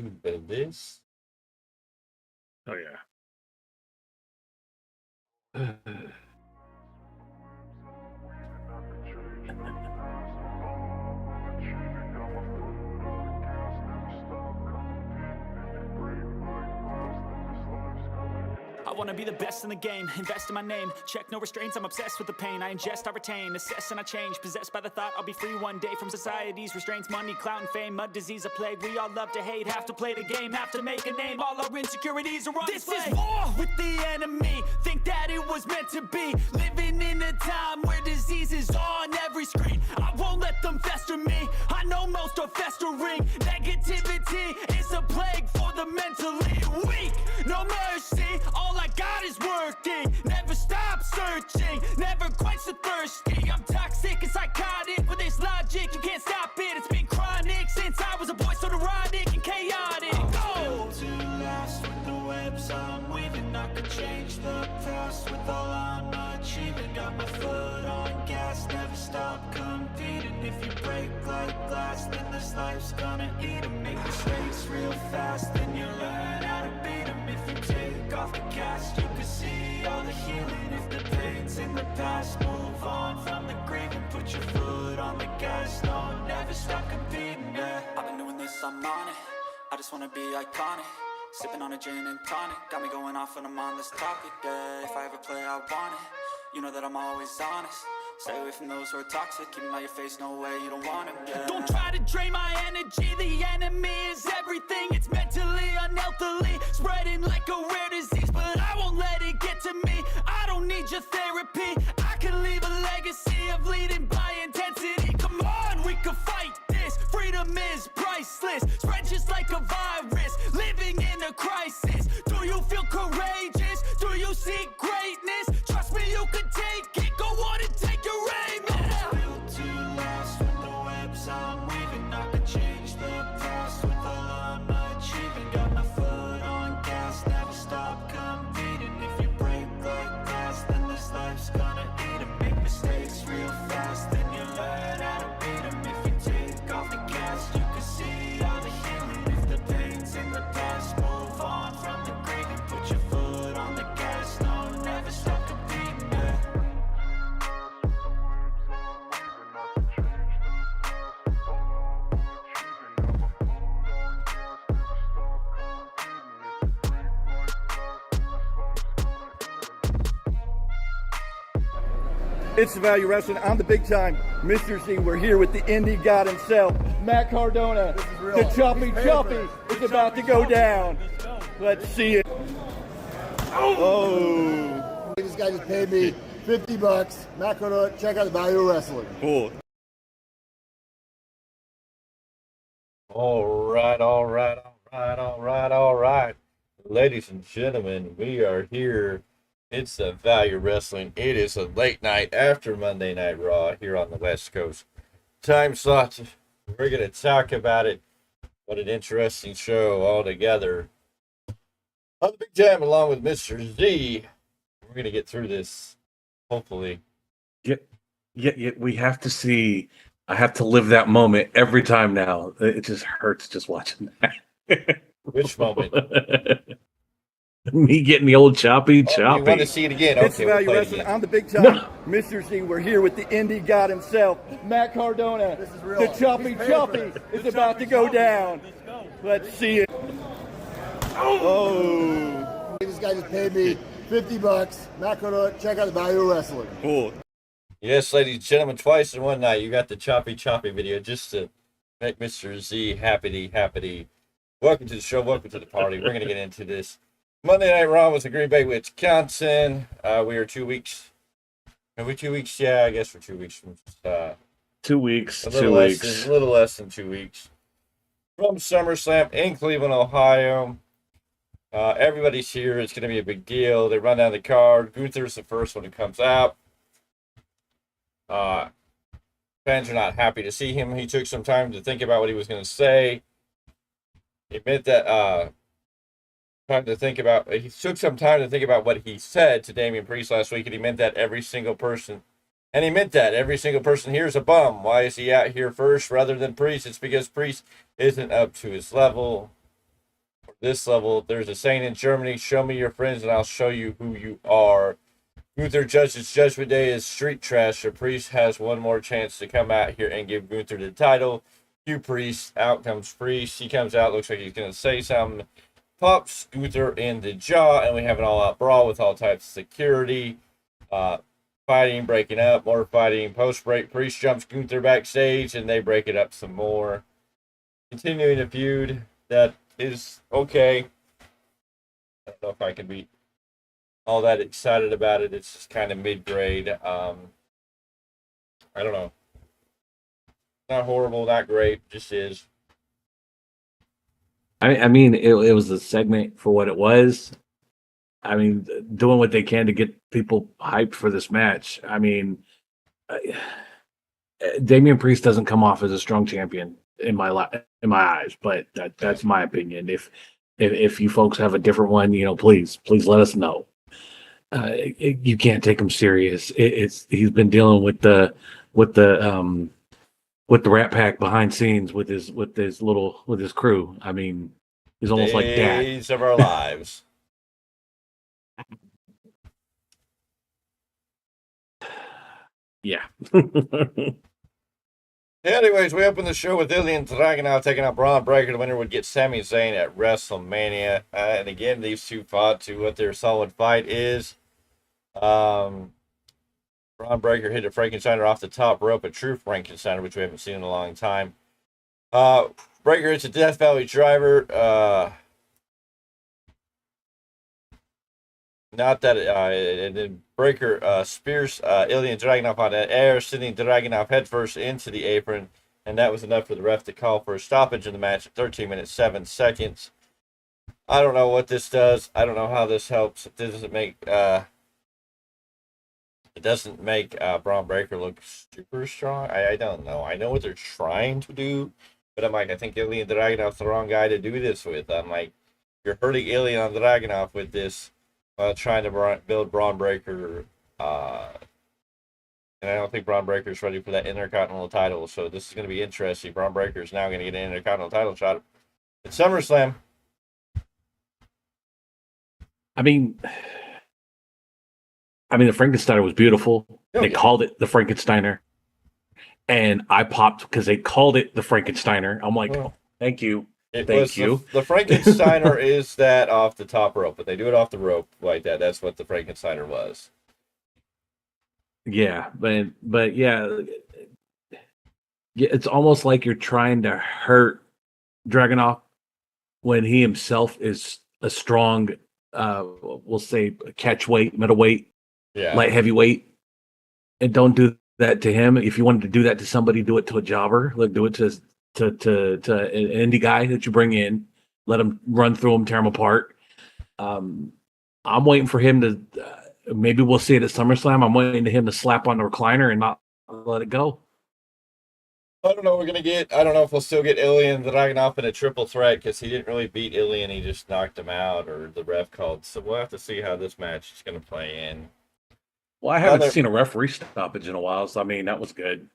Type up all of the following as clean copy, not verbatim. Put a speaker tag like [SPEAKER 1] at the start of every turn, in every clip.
[SPEAKER 1] do this.
[SPEAKER 2] Oh yeah.
[SPEAKER 3] I wanna be the best in the game, invest in my name, check no restraints, I'm obsessed with the pain. I ingest, I retain, assess and I change, possessed by the thought I'll be free one day from society's restraints. Money, clout and fame, mud, disease, a plague. We all love to hate, have to play the game, have to make a name. All our insecurities are on display. This is war with the enemy, think that it was meant to be. Living in a time where disease is on every screen. I won't let them fester me, I know most are festering. Negativity is a plague for the mentally weak. No mercy, all I got is working. Never stop searching, never quench the thirsty. I'm toxic and psychotic with this logic, you can't stop it. It's been chronic since I was a boy, so neurotic and chaotic. I'm built to last with the webs I'm weaving. I could change the past with all I'm achieving. Got my foot on gas, never stop competing. If you break like glass, then this life's gonna eat 'em. Make mistakes real fast, then you learn how to beat 'em. If you take off the cast, you can see all the healing. If the pain's in the past, move on from the grave and put your foot on the gas. No, never stop competing, yeah. I've been doing this, I'm on it. I just wanna be iconic. Sipping on a gin and tonic, got me going off when I'm on this topic, yeah. If I ever play, I want it. You know that I'm always honest. Stay away from those who are toxic. Keep them out your face, no way, you don't want them, yeah. Don't try to drain my energy. The enemy is everything. It's mentally, unhealthily, spreading like a rare disease. But I won't let it get to me. I don't need your therapy. I can leave a legacy of leading by intensity. Come on, we can fight this. Freedom is priceless. Spread just like a virus. Living in a crisis. Do you feel courageous? Do you seek greatness? Trust me, you can take it. Go on and take your aim. Yeah. I'm built to last with the webs I'm weaving. I could change the past with all I'm achieving. Got my foot on gas, never stop competing. If you break like glass, then this life's gonna eat 'em. Make mistakes real fast, then you learn how to beat 'em. If you take off the gas, you can see all the healing. If the pain's in the past, move on from the grave and put your foot on the gas. No, never stop competing, yeah.
[SPEAKER 4] It's the Value Wrestling. I'm the big time Mr. Z. We're here with the indie god himself, Matt Cardona. The choppy is about to go down. Let's see it. Oh.
[SPEAKER 5] This guy just paid me $50. Matt Cardona, check out the Value Wrestling.
[SPEAKER 4] Cool.
[SPEAKER 1] All right. Ladies and gentlemen, we are here. It's the Value Wrestling. It is a late night after Monday Night Raw here on the West Coast time slot. We're going to talk about it. What an interesting show altogether. On the big time, along with Mr. Z, we're going to get through this, hopefully.
[SPEAKER 2] Yeah, we have to see. I have to live that moment every time now. It just hurts just watching that.
[SPEAKER 1] Which moment?
[SPEAKER 2] Me getting the old choppy.
[SPEAKER 1] You want to see it again?
[SPEAKER 4] It's
[SPEAKER 1] Okay,
[SPEAKER 4] the
[SPEAKER 1] we'll
[SPEAKER 4] Value
[SPEAKER 1] play it
[SPEAKER 4] Wrestling.
[SPEAKER 1] again.
[SPEAKER 4] I'm the big time Mr. Z. We're here with the indie god himself, Matt Cardona.
[SPEAKER 5] This is real.
[SPEAKER 4] The choppy is about to go down. Let's see it. Oh.
[SPEAKER 5] This guy just paid me $50. Matt Cardona, check out the Value Wrestling.
[SPEAKER 4] Cool.
[SPEAKER 1] Yes, ladies and gentlemen, twice in one night, you got the choppy video just to make Mr. Z happy. Welcome to the show. Welcome to the party. We're going to get into this. Monday Night Raw was in Green Bay, Wisconsin. We are 2 weeks. Are we 2 weeks? Yeah, I guess we're 2 weeks from
[SPEAKER 2] 2 weeks.
[SPEAKER 1] a little less than 2 weeks from SummerSlam in Cleveland, Ohio. Everybody's here. It's going to be a big deal. They run down the card. Gunther's the first one who comes out. Fans are not happy to see him. He took some time to think about what he was going to say. He meant that he took some time to think about what he said to Damian Priest last week, and he meant that every single person here is a bum. Why is he out here first rather than Priest? It's because Priest isn't up to his level. this level. There's a saying in Germany, show me your friends and I'll show you who you are. Gunther judges Judgment Day is street trash, so Priest has one more chance to come out here and give Gunther the title. Cue Priest, out comes Priest. He comes out, looks like he's going to say something. Pops Gunther in the jaw, and we have an all-out brawl with all types of security. Fighting, breaking up, more fighting. Post-break, Priest jumps Gunther backstage, and they break it up some more. Continuing a feud that is okay. I don't know if I can be all that excited about it. It's just kind of mid-grade. I don't know. Not horrible, not great, just is.
[SPEAKER 2] I mean, it was a segment for what it was. I mean, doing what they can to get people hyped for this match. I mean, Damian Priest doesn't come off as a strong champion in my eyes, but that's my opinion. If you folks have a different one, please let us know. You can't take him serious. He's been dealing with the Rat Pack behind scenes with his crew. I mean, he's almost like dad.
[SPEAKER 1] Days of our lives.
[SPEAKER 2] Yeah.
[SPEAKER 1] Anyways, we open the show with Ilya Dragunov taking out Bron Breakker. The winner would get Sami Zayn at WrestleMania. And again, these two fought to what their solid fight is. Bron Breakker hit a Frankensteiner off the top rope, a true Frankensteiner, which we haven't seen in a long time. Breakker hits a Death Valley driver. And then Breakker spears Ilya Dragunov on the air, sending Dragunov headfirst into the apron, and that was enough for the ref to call for a stoppage in the match at 13 minutes 7 seconds. I don't know what this does. I don't know how this helps. It doesn't make Bron Breakker look super strong. I don't know. I know what they're trying to do, but I'm like, I think Ilya Dragunov's the wrong guy to do this with. I'm like, you're hurting Ilya Dragunov with this. Trying to build Bron Breakker, and I don't think Bron Breakker is ready for that Intercontinental title, so this is going to be interesting. Bron Breakker is now going to get an Intercontinental title shot at SummerSlam.
[SPEAKER 2] I mean, the Frankensteiner was beautiful. They called it the Frankensteiner, and I popped because they called it the Frankensteiner. I'm like, oh, thank you. Thank you.
[SPEAKER 1] The Frankensteiner is that off the top rope, but they do it off the rope like that. That's what the Frankensteiner was.
[SPEAKER 2] Yeah, but yeah, it's almost like you're trying to hurt Dragunov when he himself is a strong, we'll say catch weight, middleweight, light heavyweight, and don't do that to him. If you wanted to do that to somebody, do it to a jobber. Like do it to an indie guy that you bring in, let him run through him, tear him apart. I'm waiting for him to, maybe we'll see it at SummerSlam. I'm waiting for him to slap on the recliner and not let it go.
[SPEAKER 1] I don't know what we're going to get. I don't know if we'll still get Ilya Dragunov in a triple threat because he didn't really beat Ilya and he just knocked him out or the ref called. So we'll have to see how this match is going to play in.
[SPEAKER 2] Well, I haven't seen a referee stoppage in a while, so I mean, that was good.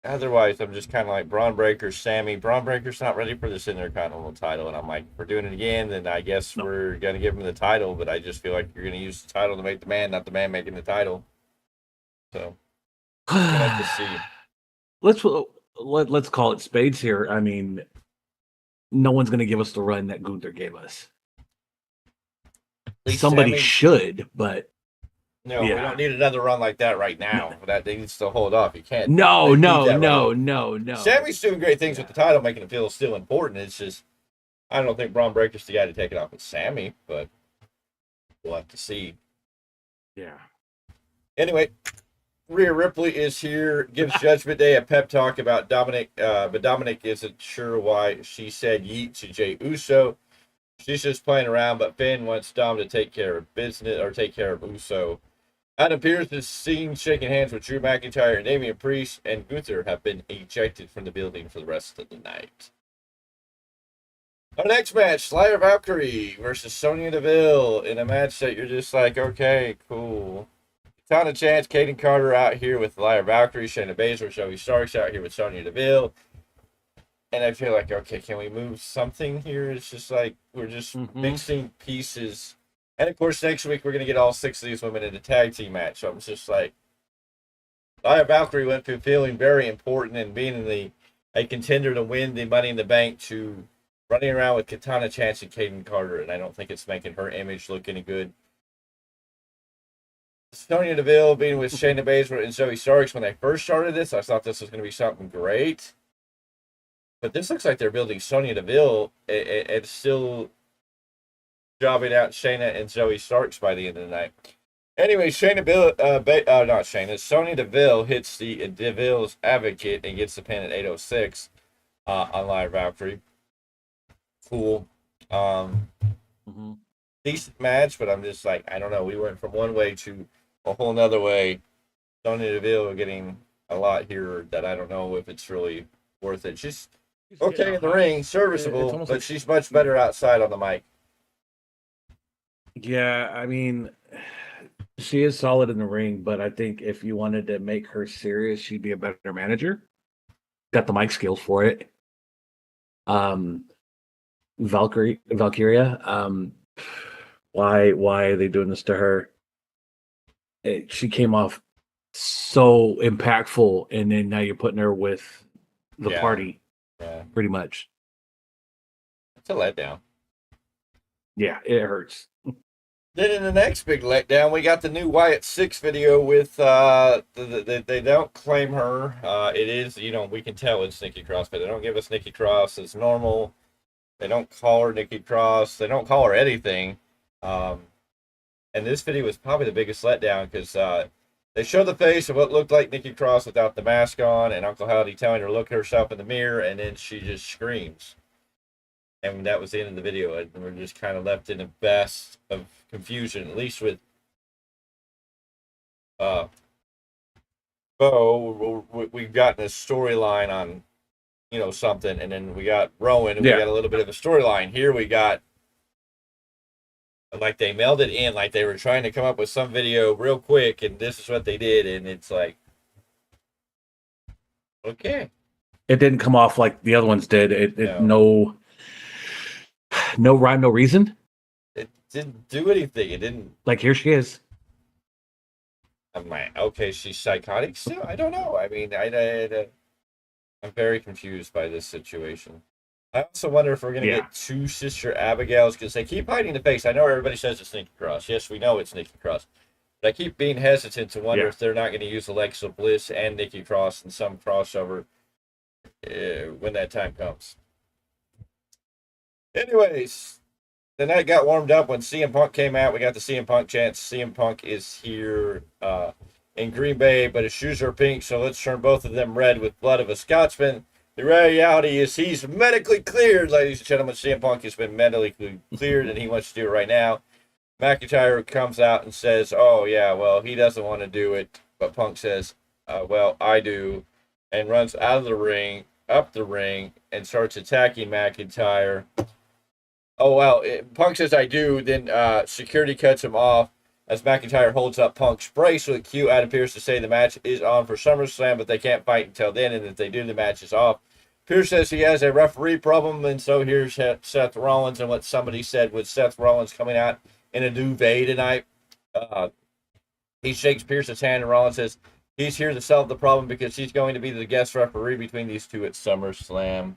[SPEAKER 1] Otherwise, I'm just kind of like Bron Breakker, Sammy. Bron Breakker's not ready for this Intercontinental title, and I'm like, if we're doing it again, then I guess we're going to give him the title, but I just feel like you're going to use the title to make the man, not the man making the title. So, we're going to have to see.
[SPEAKER 2] Let's call it spades here. I mean, no one's going to give us the run that Gunther gave us. Somebody should, but...
[SPEAKER 1] No, we don't need another run like that right now. That needs to hold off. You can't.
[SPEAKER 2] No.
[SPEAKER 1] Sammy's doing great things with the title, making it feel still important. It's just, I don't think Bron Breakker's the guy to take it off with Sammy, but we'll have to see.
[SPEAKER 2] Yeah.
[SPEAKER 1] Anyway, Rhea Ripley is here, gives Judgment Day a pep talk about Dominic, but Dominic isn't sure why she said yeet to Jey Uso. She's just playing around, but Finn wants Dom to take care of business or take care of Uso. Adam Pearce is seen shaking hands with Drew McIntyre and Damian Priest, and Gunther have been ejected from the building for the rest of the night. Our next match, Slayer Valkyrie versus Sonya Deville, in a match that you're just like, okay, cool. Ton of chance, Kaden Carter out here with Slayer Valkyrie, Shayna Baszler, Joey Starks out here with Sonya Deville. and I feel like, okay, can we move something here? It's just like we're just mixing pieces. And of course, next week we're gonna get all 6 of these women in a tag team match. So I'm just like, Valkyrie went from feeling very important and being a contender to win the Money in the Bank to running around with Katana Chance and Kaden Carter, and I don't think it's making her image look any good. Sonya Deville being with Shayna Baszler and Zoe Starks when they first started this, I thought this was going to be something great. But this looks like they're building Sonya Deville and still jobbing out Shayna and Zoe Starks by the end of the night. Anyway, Sonya Deville hits the Deville's Advocate and gets the pin at 8:06 on Live Valkyrie. Cool. Decent match, but I'm just like, I don't know. We went from one way to a whole nother way. Sonya Deville getting a lot here that I don't know if it's really worth it. She's okay in the ring, serviceable, but like, she's much better outside on the mic.
[SPEAKER 2] Yeah, I mean, she is solid in the ring, but I think if you wanted to make her serious, she'd be a better manager. Got the mic skills for it. Valkyria, why are they doing this to her? She came off so impactful, and then now you're putting her with the party, pretty much.
[SPEAKER 1] It's a letdown.
[SPEAKER 2] Yeah, it hurts.
[SPEAKER 1] Then in the next big letdown, we got the new Wyatt 6 video with, they don't claim her. It is, we can tell it's Nikki Cross, but they don't give us Nikki Cross as normal. They don't call her Nikki Cross. They don't call her anything. And this video was probably the biggest letdown because they show the face of what looked like Nikki Cross without the mask on, and Uncle Howdy telling her to look at herself in the mirror, and then she just screams. And that was the end of the video, and we're just kind of left in a best of confusion, at least with Bo. We've gotten a storyline on, something, and then we got Rowan, and we got a little bit of a storyline. Here we got, like, they melded in, like they were trying to come up with some video real quick, and this is what they did, and it's like, okay.
[SPEAKER 2] It didn't come off like the other ones did. No rhyme, no reason.
[SPEAKER 1] It didn't do anything. It didn't.
[SPEAKER 2] Like, here she is.
[SPEAKER 1] I'm like, okay, she's psychotic still? I don't know. I mean, I'm very confused by this situation. I also wonder if we're going to get 2 Sister Abigails, because they keep hiding the face. I know everybody says it's Nikki Cross. Yes, we know it's Nikki Cross. But I keep being hesitant to wonder if they're not going to use Alexa Bliss and Nikki Cross in some crossover when that time comes. Anyways, the night got warmed up when CM Punk came out. We got the CM Punk chance. CM Punk is here in Green Bay, but his shoes are pink, so let's turn both of them red with blood of a Scotsman. The reality is he's medically cleared, ladies and gentlemen. CM Punk has been medically cleared, and he wants to do it right now. McIntyre comes out and says, oh, yeah, well, he doesn't want to do it. But Punk says, well, I do, and runs out of the ring, up the ring, and starts attacking McIntyre. Oh, well, Punk says, I do. Then security cuts him off as McIntyre holds up Punk's bracelet. Q appears to say the match is on for SummerSlam, but they can't fight until then, and if they do, the match is off. Pierce says he has a referee problem, and so here's Seth Rollins, and what somebody said with Seth Rollins coming out in a duvet tonight. He shakes Pierce's hand, and Rollins says he's here to solve the problem because he's going to be the guest referee between these two at SummerSlam.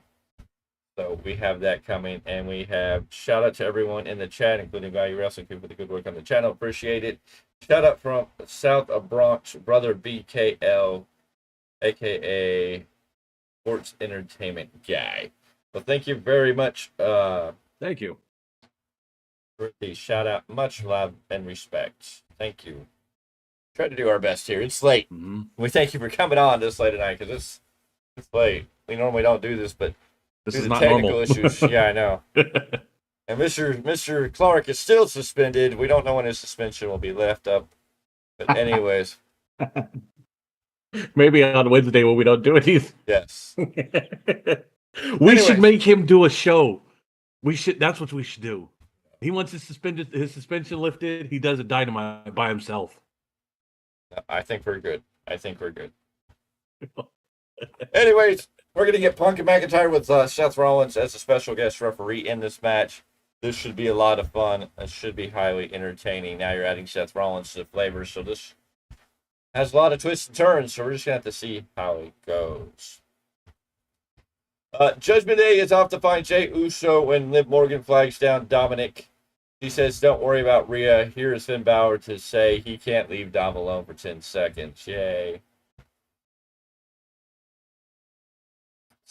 [SPEAKER 1] So we have that coming, and we have shout out to everyone in the chat, including Value Wrestling Crew for the good work on the channel. Appreciate it. Shout out from South of Bronx, brother BKL, aka Sports Entertainment Guy. Well, thank you very much.
[SPEAKER 2] Thank you
[SPEAKER 1] for the shout out. Much love and respect. Thank you. Try to do our best here. It's late. We thank you for coming on this late tonight because it's late. We normally don't do this, but
[SPEAKER 2] this is
[SPEAKER 1] the
[SPEAKER 2] not
[SPEAKER 1] technical
[SPEAKER 2] normal.
[SPEAKER 1] issues. Yeah, I know. And Mr. Clarke is still suspended. We don't know when his suspension will be left up. But anyways.
[SPEAKER 2] Maybe on Wednesday when we don't do it either.
[SPEAKER 1] Yes.
[SPEAKER 2] We should make him do a show. That's what we should do. He wants his suspension lifted. He does a Dynamite by himself.
[SPEAKER 1] I think we're good. Anyways, We're going to get Punk and McIntyre with Seth Rollins as a special guest referee in this match. This should be a lot of fun. It should be highly entertaining. Now you're adding Seth Rollins to the flavor, so this has a lot of twists and turns, so we're just going to have to see how it goes. Judgment Day is off to find Jey Uso when Liv Morgan flags down Dominic. She says, don't worry about Rhea. Here is Finn Balor to say he can't leave Dom alone for 10 seconds. Yay.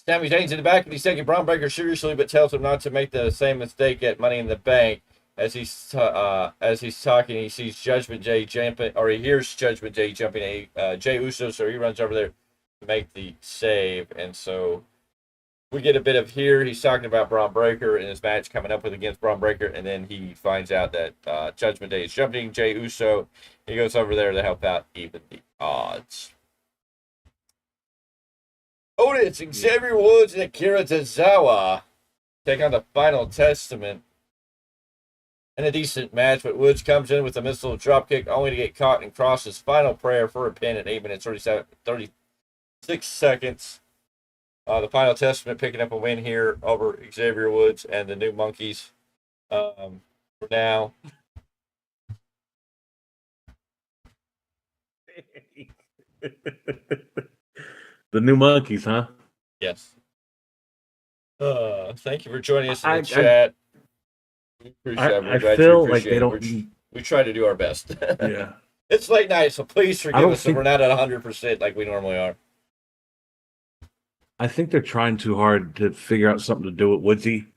[SPEAKER 1] Sami Zayn's in the back, and he's taking Bron Breakker seriously, but tells him not to make the same mistake at Money in the Bank. As he's talking, he sees Judgment Day jumping, or he hears Judgment Day jumping at Jey Uso, so he runs over there to make the save. And so we get a bit of here. He's talking about Bron Breakker and his match coming up with against Bron Breakker, and then he finds out that Judgment Day is jumping Jey Uso. He goes over there to help out even the odds. Otis, Xavier Woods, and Akira Tozawa take on the Final Testament in a decent match, but Woods comes in with a missile dropkick only to get caught and Cross's final prayer for a pin at 8 minutes 36 seconds. The Final Testament picking up a win here over Xavier Woods and the New Monkeys for now.
[SPEAKER 2] The New Monkeys, huh?
[SPEAKER 1] Yes. Thank you for joining us in the chat.
[SPEAKER 2] I feel like they don't.
[SPEAKER 1] We try to do our best.
[SPEAKER 2] Yeah.
[SPEAKER 1] It's late night, so please forgive us if we're not at 100% like we normally are.
[SPEAKER 2] I think they're trying too hard to figure out something to do with Woodsy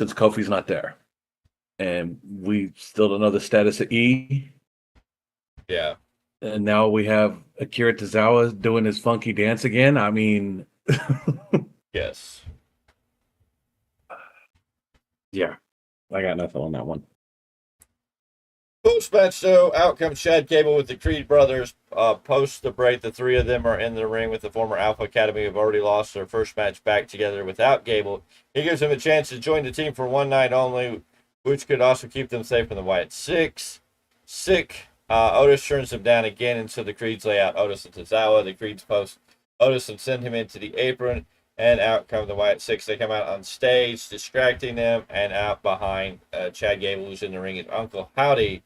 [SPEAKER 2] since Kofi's not there. And we still don't know the status of E.
[SPEAKER 1] Yeah.
[SPEAKER 2] And now we have Akira Tozawa doing his funky dance again. I mean,
[SPEAKER 1] yes.
[SPEAKER 2] Yeah. I got nothing on that one.
[SPEAKER 1] Post-match, though, out comes Chad Gable with the Creed brothers. Post the break, the three of them are in the ring with the former Alpha Academy, who have already lost their first match back together without Gable. He gives them a chance to join the team for one night only, which could also keep them safe from the Wyatt Six. Otis turns them down again, and so the Creeds lay out Otis and Tozawa. The Creeds post Otis and send him into the apron, and out come the Wyatt Six. They come out on stage, distracting them, and out behind Chad Gable, who's in the ring, is Uncle Howdy,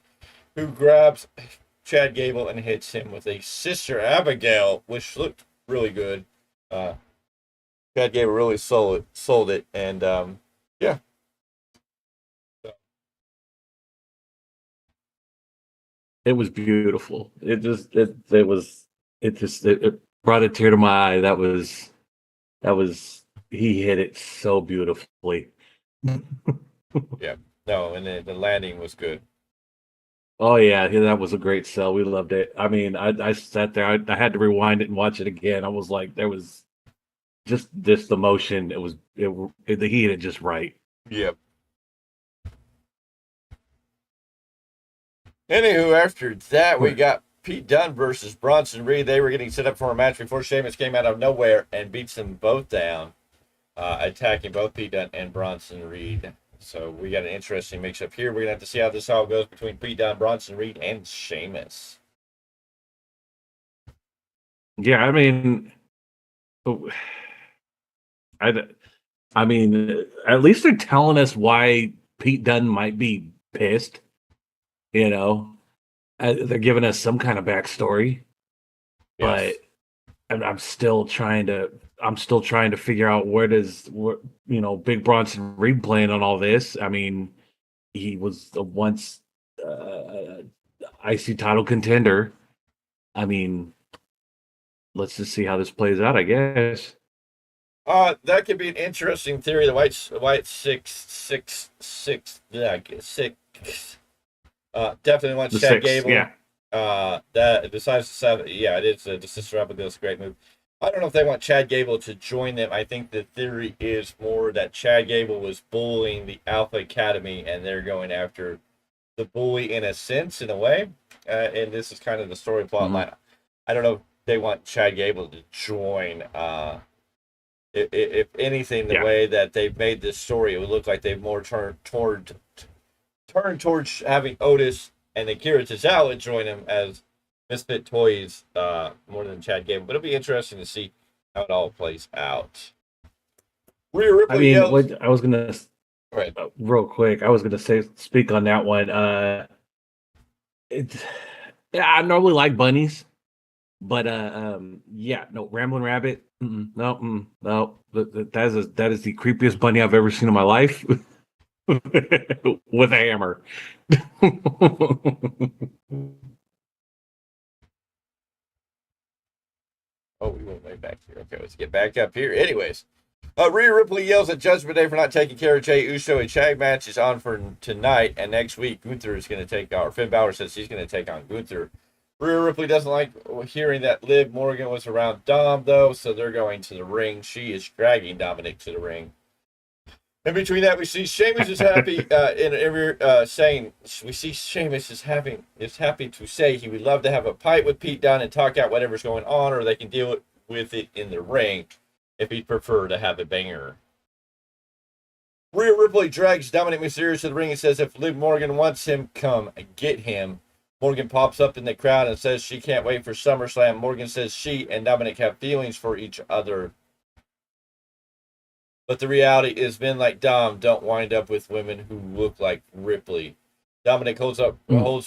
[SPEAKER 1] who grabs Chad Gable and hits him with a Sister Abigail, which looked really good. Chad Gable really sold it, and yeah.
[SPEAKER 2] It was beautiful. It brought a tear to my eye. That was he hit it so beautifully.
[SPEAKER 1] Yeah. No, and the landing was good.
[SPEAKER 2] Oh yeah, that was a great sell. We loved it. I mean, I sat there. I had to rewind it and watch it again. I was like, there was just the motion. He hit it just right.
[SPEAKER 1] Yep. Anywho, after that, we got Pete Dunne versus Bronson Reed. They were getting set up for a match before Sheamus came out of nowhere and beats them both down, attacking both Pete Dunne and Bronson Reed. So we got an interesting mix-up here. We're going to have to see how this all goes between Pete Dunne, Bronson Reed, and Sheamus.
[SPEAKER 2] Yeah, I mean, at least they're telling us why Pete Dunne might be pissed. You know, they're giving us some kind of backstory, yes. But I'm still trying to figure out where Big Bronson Reed playing on all this. I mean, he was the once IC title contender. I mean, let's just see how this plays out, I guess.
[SPEAKER 1] That could be an interesting theory. The White Six. Definitely wants Chad Gable.
[SPEAKER 2] Yeah.
[SPEAKER 1] That besides the seven, yeah, it is the Sister Abigail's a great move. I don't know if they want Chad Gable to join them. I think the theory is more that Chad Gable was bullying the Alpha Academy, and they're going after the bully in a sense, in a way. And this is kind of the story plot line. I don't know if they want Chad Gable to join. If anything, the way that they've made this story, it would look like they've more turned towards having Otis and Akira Tozawa join him as Misfit Toys more than Chad Gable. But it'll be interesting to see how it all plays out. Rhea Ripley
[SPEAKER 2] I mean,
[SPEAKER 1] yells.
[SPEAKER 2] what I was gonna
[SPEAKER 1] Right.
[SPEAKER 2] real quick. I was gonna speak on that one. Yeah, I normally like bunnies, but yeah, no, Rambling Rabbit. No, no, that is the creepiest bunny I've ever seen in my life. With a hammer.
[SPEAKER 1] Oh, we went way back here. Okay, let's get back up here. Anyways, Rhea Ripley yells at Judgment Day for not taking care of Jey Uso. A tag match is on for tonight, and next week Gunther is going to take on, or Finn Balor says he's going to take on Gunther. Rhea Ripley doesn't like hearing that Liv Morgan was around Dom, though, so they're going to the ring. She is dragging Dominic to the ring. In between that, we see Sheamus is happy saying we see Sheamus is happy to say he would love to have a fight with Pete Dunne and talk out whatever's going on, or they can deal with it in the ring if he'd prefer to have a banger. Rhea Ripley drags Dominic Mysterio to the ring and says if Liv Morgan wants him, come get him. Morgan pops up in the crowd and says she can't wait for SummerSlam. Morgan says she and Dominic have feelings for each other. But the reality is men like Dom don't wind up with women who look like Ripley. Dominic holds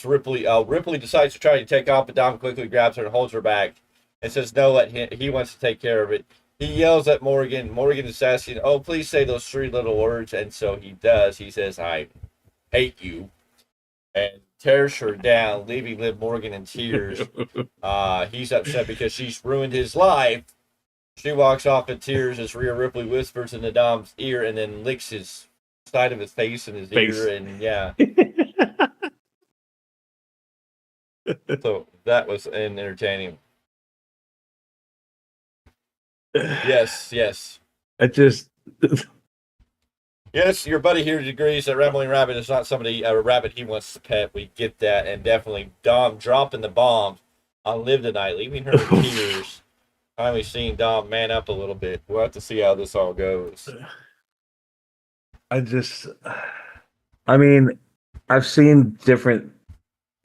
[SPEAKER 1] Ripley. Ripley decides to try to take off, but Dom quickly grabs her and holds her back and says no, he wants to take care of it. He yells at Morgan. Morgan is asking, oh, please say those 3 little words. And so he does. He says, I hate you. And tears her down, leaving Liv Morgan in tears. He's upset because she's ruined his life. She walks off in tears as Rhea Ripley whispers into Dom's ear and then licks his side of his face and his ear. And yeah. So that was entertaining. Yes. Yes, your buddy here agrees that Rambling Rabbit is not a rabbit he wants to pet. We get that. And definitely Dom dropping the bomb on Liv tonight, leaving her in tears. Finally seeing Dom man up a little bit. We'll have to see how this all goes.
[SPEAKER 2] I mean, I've seen different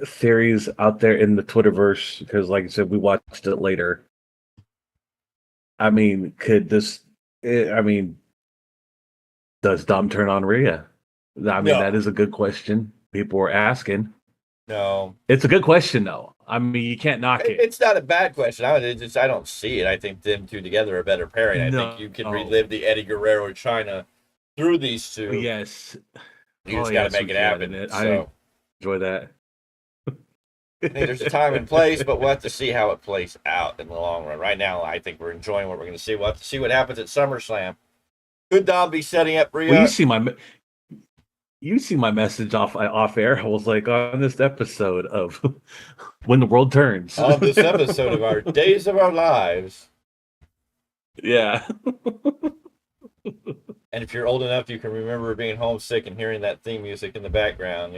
[SPEAKER 2] theories out there in the Twitterverse because, like I said, we watched it later. I mean, does Dom turn on Rhea? I mean, that is a good question. People were asking.
[SPEAKER 1] No.
[SPEAKER 2] It's a good question, though. I mean, you can't knock it.
[SPEAKER 1] It's not a bad question. I don't see it. I think them two together are a better pairing. I think you can relive the Eddie Guerrero China through these two.
[SPEAKER 2] Yes.
[SPEAKER 1] You just got to make it happen.
[SPEAKER 2] I enjoy that.
[SPEAKER 1] I think there's a time and place, but we'll have to see how it plays out in the long run. Right now, I think we're enjoying what we're going to see. We'll have to see what happens at SummerSlam. Could Dom be setting up Rhea?
[SPEAKER 2] Well, you see my message off air. I was like, on this episode of When the World Turns.
[SPEAKER 1] On this episode of our Days of Our Lives.
[SPEAKER 2] Yeah.
[SPEAKER 1] And if you're old enough, you can remember being homesick and hearing that theme music in the background,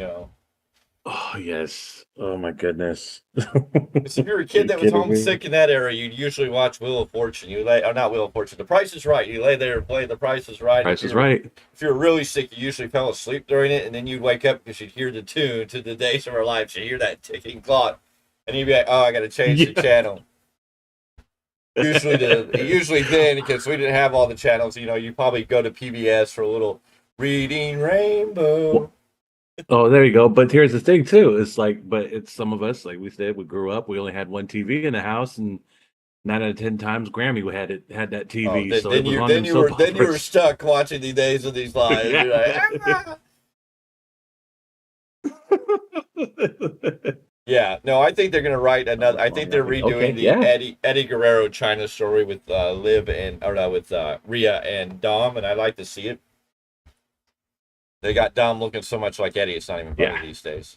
[SPEAKER 2] Oh, yes. Oh, my goodness.
[SPEAKER 1] If you're a kid that was homesick in that era, you'd usually watch Wheel of Fortune. Not Wheel of Fortune. The Price is Right. You lay there and play The Price is Right.
[SPEAKER 2] Price is Right.
[SPEAKER 1] If you were really sick, you usually fell asleep during it, and then you'd wake up because you'd hear the tune to the Days of Our Lives. You hear that ticking clock, and you'd be like, oh, I got to change the channel. Usually then, because we didn't have all the channels, you probably go to PBS for a little Reading Rainbow.
[SPEAKER 2] Oh, there you go. But here's the thing too. It's some of us, like we said, we grew up. We only had one TV in the house, and 9 out of 10 times Grammy had that TV.
[SPEAKER 1] Then you were stuck watching the Days of These Lives.
[SPEAKER 2] Yeah.
[SPEAKER 1] Yeah, no, I think they're gonna write another. I think they're redoing Eddie Guerrero China story with Rhea and Dom, and I like to see it. They got Dom looking so much like Eddie, it's not even funny these days.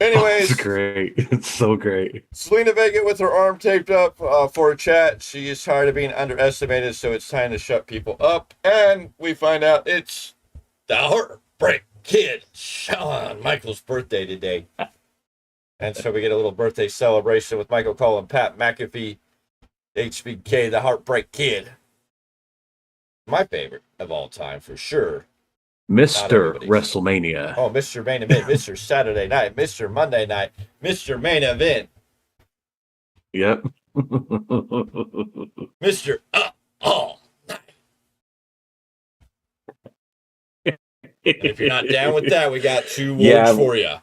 [SPEAKER 1] Anyways,
[SPEAKER 2] it's great. It's so great.
[SPEAKER 1] Selena Vega with her arm taped up for a chat. She is tired of being underestimated, so it's time to shut people up. And we find out it's the Heartbreak Kid, Shawn Michaels' birthday today. And so we get a little birthday celebration with Michael Cole and Pat McAfee, HBK, the Heartbreak Kid. My favorite of all time, for sure.
[SPEAKER 2] Mr. WrestleMania.
[SPEAKER 1] Oh, Mr. Main Event, Mr. Saturday Night, Mr. Monday Night, Mr. Main Event.
[SPEAKER 2] Yep.
[SPEAKER 1] Mr. All Night. And if you're not down with that, we got 2 words for you.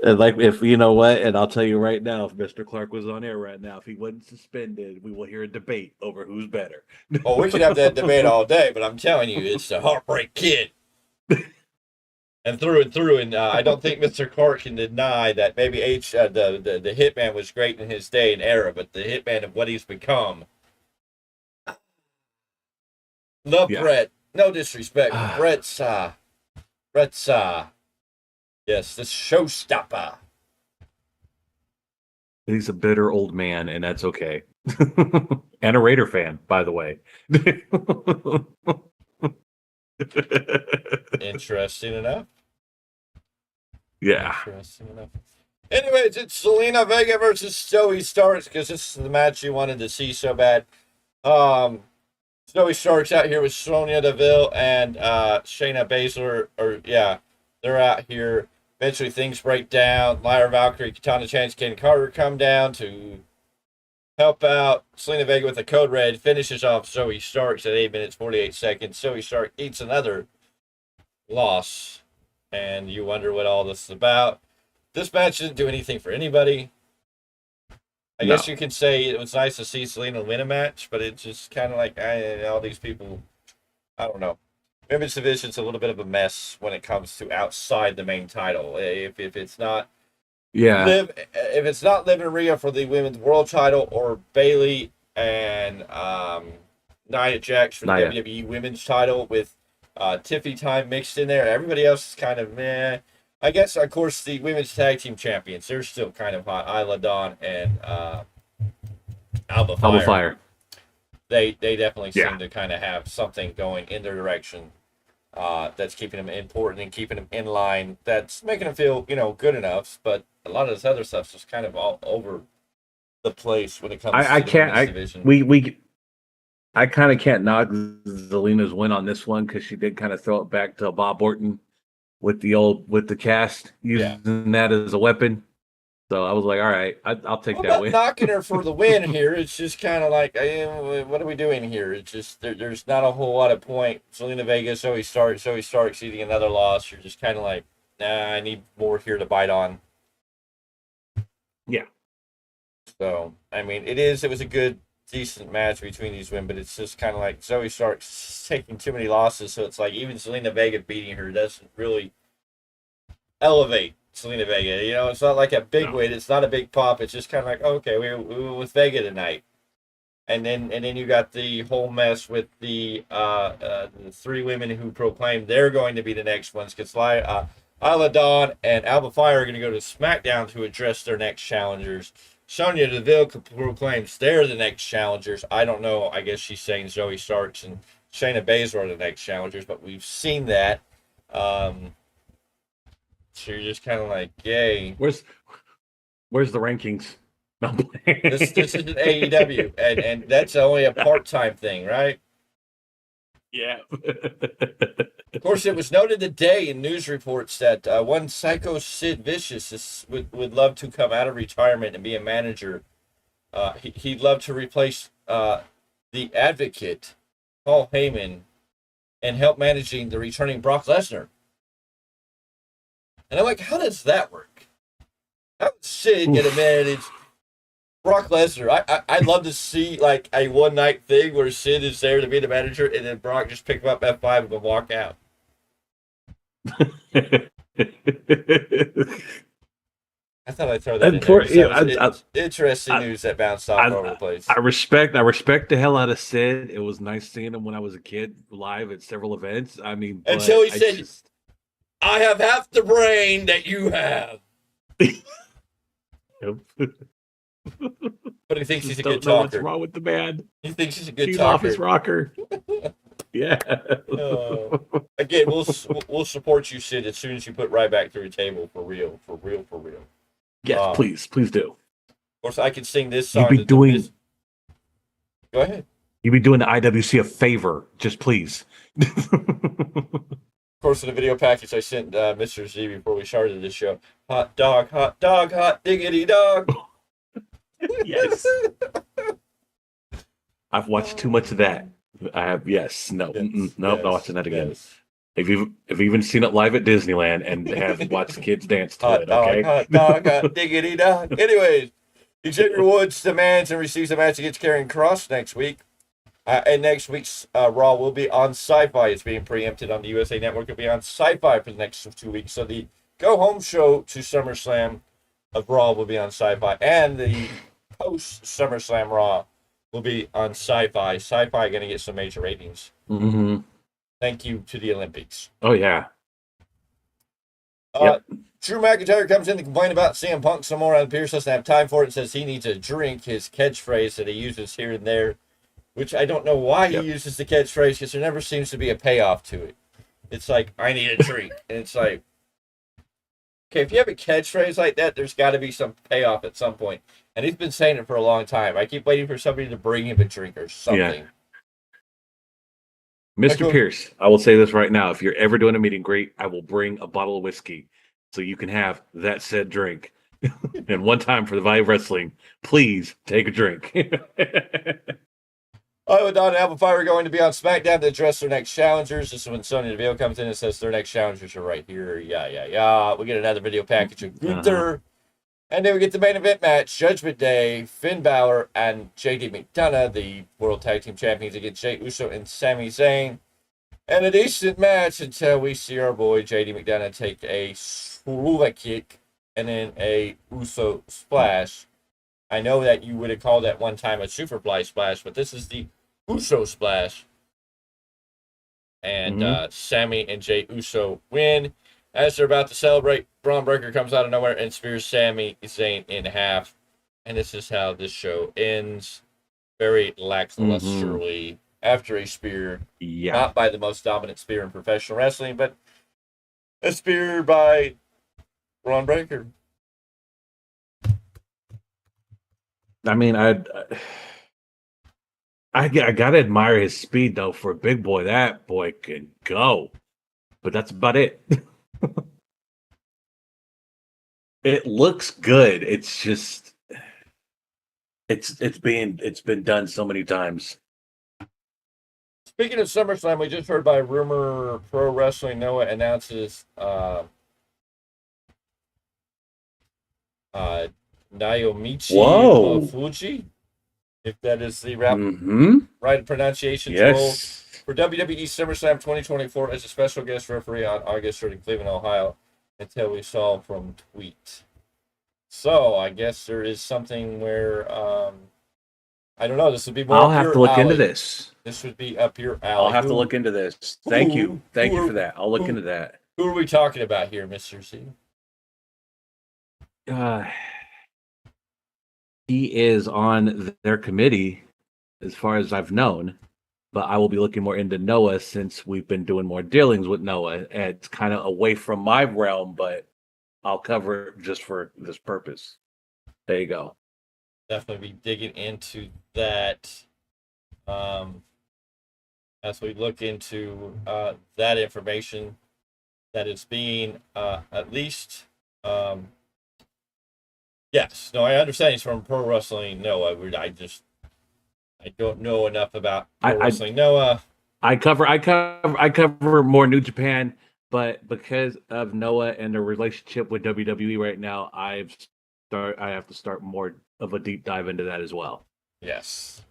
[SPEAKER 2] And like, if you know what, and I'll tell you right now, if Mr. Clarke was on air right now, if he wasn't suspended, we will hear a debate over who's better.
[SPEAKER 1] Oh, we could have that debate all day, but I'm telling you, it's the Heartbreak Kid. And through, and I don't think Mr. Clarke can deny that maybe the Hitman was great in his day and era, but the Hitman of what he's become. Love Brett. No disrespect. Brett's yes, the showstopper.
[SPEAKER 2] He's a bitter old man, and that's okay. And a Raider fan, by the way.
[SPEAKER 1] Interesting enough.
[SPEAKER 2] Yeah.
[SPEAKER 1] Interesting enough. Anyways, it's Zelina Vega versus Zoe Starks, because this is the match you wanted to see so bad. Zoe Starks out here with Sonya Deville and Shayna Baszler, they're out here. Eventually things break down. Lyra Valkyrie, Katana Chance, Ken Carter come down to help out. Zelina Vega with a code red finishes off Zoe Starks at 8 minutes 48 seconds. Zoe Stark eats another loss, and you wonder what all this is about. This match didn't do anything for anybody. I guess you can say it was nice to see Zelina win a match, but it's just kind of like all these people. I don't know. Women's division's a little bit of a mess when it comes to outside the main title. If it's not, if it's not Liv and Rhea for the women's world title, or Bayley and Nia Jax for the WWE women's title with Tiffy Time mixed in there, everybody else is kind of meh. I guess, of course, the women's tag team champions, they're still kind of hot. Isla Dawn and Alba Fire. They definitely seem to kind of have something going in their direction that's keeping them important and keeping them in line. That's making them feel, good enough. But a lot of this other stuff's just kind of all over the place when it comes to the women's division.
[SPEAKER 2] I kind of can't knock Zelina's win on this one, because she did kind of throw it back to Bob Orton with the cast, using that as a weapon. So I was like, all right, I'll take that win.
[SPEAKER 1] I'm not knocking her for the win here. It's just kind of like, what are we doing here? It's just, there's not a whole lot of point. Zelina Vega, Zoe Starks eating another loss. You're just kind of like, nah, I need more here to bite on.
[SPEAKER 2] Yeah.
[SPEAKER 1] So, I mean, it was a good, decent match between these women, but it's just kind of like Zoe Stark's taking too many losses, so it's like even Zelina Vega beating her doesn't really elevate Zelina Vega. It's not like a big win, it's not a big pop, it's just kind of like, okay, we were with Vega tonight. And then you got the whole mess with the 3 women who proclaimed they're going to be the next ones, because Isla Dawn and Alba Fire are going to go to SmackDown to address their next challengers. Sonya Deville proclaims they're the next challengers. I don't know. I guess she's saying Zoe Starks and Shayna Baszler are the next challengers, but we've seen that. So you're just kind of like, yay.
[SPEAKER 2] Where's the rankings?
[SPEAKER 1] This isn't AEW, and that's only a part-time thing, right?
[SPEAKER 2] Yeah.
[SPEAKER 1] Of course, it was noted today in news reports that one Psycho Sid Vicious would love to come out of retirement and be a manager. He'd love to replace the Advocate, Paul Heyman, and help managing the returning Brock Lesnar. And I'm like, how does that work? How does Sid get to manage Brock Lesnar? I'd love to see like a one-night thing where Sid is there to be the manager, and then Brock just pick him up F5 and walk out. I thought I'd throw that in there. Interesting news that bounced off over the place.
[SPEAKER 2] I respect the hell out of Sid. It was nice seeing him when I was a kid live at several events. I mean,
[SPEAKER 1] until he said, I have half the brain that you have. But he thinks he's a good talker.
[SPEAKER 2] What's wrong with the man?
[SPEAKER 1] He thinks he's a good
[SPEAKER 2] He's
[SPEAKER 1] talker.
[SPEAKER 2] Office rocker. Yeah.
[SPEAKER 1] Again, we'll support you, Sid, as soon as you put right back through the table, for real.
[SPEAKER 2] Yes, please do.
[SPEAKER 1] Of course, I can sing this song.
[SPEAKER 2] Go ahead.
[SPEAKER 1] You
[SPEAKER 2] be doing the IWC a favor, just please.
[SPEAKER 1] course, in the video package I sent Mr. Z before we started this show. Hot dog, hot diggity dog.
[SPEAKER 2] Yes. I've watched too much of that. I have, yes. No, nope, not watching that again.
[SPEAKER 1] Yes.
[SPEAKER 2] I've even seen it live at Disneyland and have watched kids dance to it, okay?
[SPEAKER 1] Hot diggity dog. Anyways, Xavier Woods demands and receives a match against Karrion Kross next week. And next week's Raw will be on Sci-Fi. It's being preempted on the USA Network. It'll be on Sci-Fi for the next 2 weeks. So the go-home show to SummerSlam of Raw will be on Sci-Fi. And the post-SummerSlam Raw will be on Sci-Fi. Sci-Fi going to get some major ratings.
[SPEAKER 2] Mm-hmm.
[SPEAKER 1] Thank you to the Olympics.
[SPEAKER 2] Oh, yeah.
[SPEAKER 1] Drew McIntyre comes in to complain about CM Punk some more, and Pierce doesn't have time for it and says he needs a drink, his catchphrase that he uses here and there, which I don't know why he uses the catchphrase because there never seems to be a payoff to it. It's like, I need a drink. And it's like, okay, if you have a catchphrase like that, there's got to be some payoff at some point. And he's been saying it for a long time. I keep waiting for somebody to bring him a drink or something.
[SPEAKER 2] Yeah. Mr. Pierce, I will say this right now. If you're ever doing a meet and greet, I will bring a bottle of whiskey so you can have that said drink. And one time for the Value of Wrestling, please take a drink.
[SPEAKER 1] Iowa Dawn and Alpha Fire are going to be on SmackDown to address their next challengers. This is when Sonya Deville comes in and says their next challengers are right here. Yeah. We get another video package of Gunther. And then we get the main event match, Judgment Day, Finn Balor and JD McDonough, the World Tag Team Champions, against Jey Uso and Sami Zayn. And a decent match until we see our boy JD McDonough take a Swerve kick and then a Uso splash. I know that you would have called that one time a Superfly splash, but this is the Uso splash. And Sami and Jey Uso win. As they're about to celebrate, Bron Breakker comes out of nowhere and spears Sami Zayn in half. And this is how this show ends. Very lacklusterly after a spear.
[SPEAKER 2] Yeah.
[SPEAKER 1] Not by the most dominant spear in professional wrestling, but a spear by Bron Breakker.
[SPEAKER 2] I mean, I gotta admire his speed though. For a big boy, that boy can go. But that's about it. It looks good. It's just it's been done so many times.
[SPEAKER 1] Speaking of SummerSlam, we just heard by rumor Pro Wrestling Noah announces Naomichi Fuji, if that is the right pronunciation.
[SPEAKER 2] Yes.
[SPEAKER 1] For WWE SummerSlam 2024 as a special guest referee on August 3rd in Cleveland, Ohio, until we saw from tweet. So I guess there is something where I don't know. This would be more.
[SPEAKER 2] I'll have to look into this.
[SPEAKER 1] This would be up your alley.
[SPEAKER 2] I'll have to look into this. Thank you for that. I'll look into that.
[SPEAKER 1] Who are we talking about here, Mr. C?
[SPEAKER 2] He is on their committee, as far as I've known. But I will be looking more into Noah since we've been doing more dealings with Noah. And it's kind of away from my realm, but I'll cover it just for this purpose. There you go.
[SPEAKER 1] Definitely be digging into that as we look into that information that is being at least. Yes, no, I understand he's from Pro Wrestling Noah. I don't know enough about Pro Wrestling Noah.
[SPEAKER 2] I cover more New Japan, but because of Noah and the relationship with WWE right now, I have to start more of a deep dive into that as well.
[SPEAKER 1] Yes,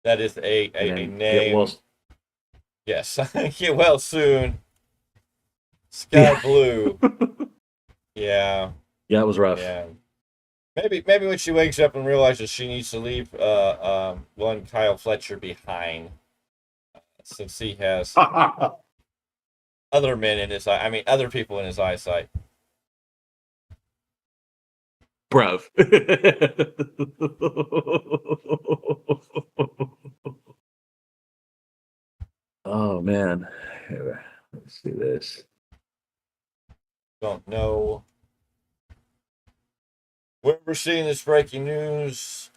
[SPEAKER 1] that is a name. Yes, get well soon. Sky Blue. Yeah.
[SPEAKER 2] Yeah, it was rough.
[SPEAKER 1] Yeah. Maybe when she wakes up and realizes she needs to leave one Kyle Fletcher behind, since he has other men in his other people in his eyesight.
[SPEAKER 2] Bruv. Oh man. Let's see this.
[SPEAKER 1] Don't know where we're seeing this breaking news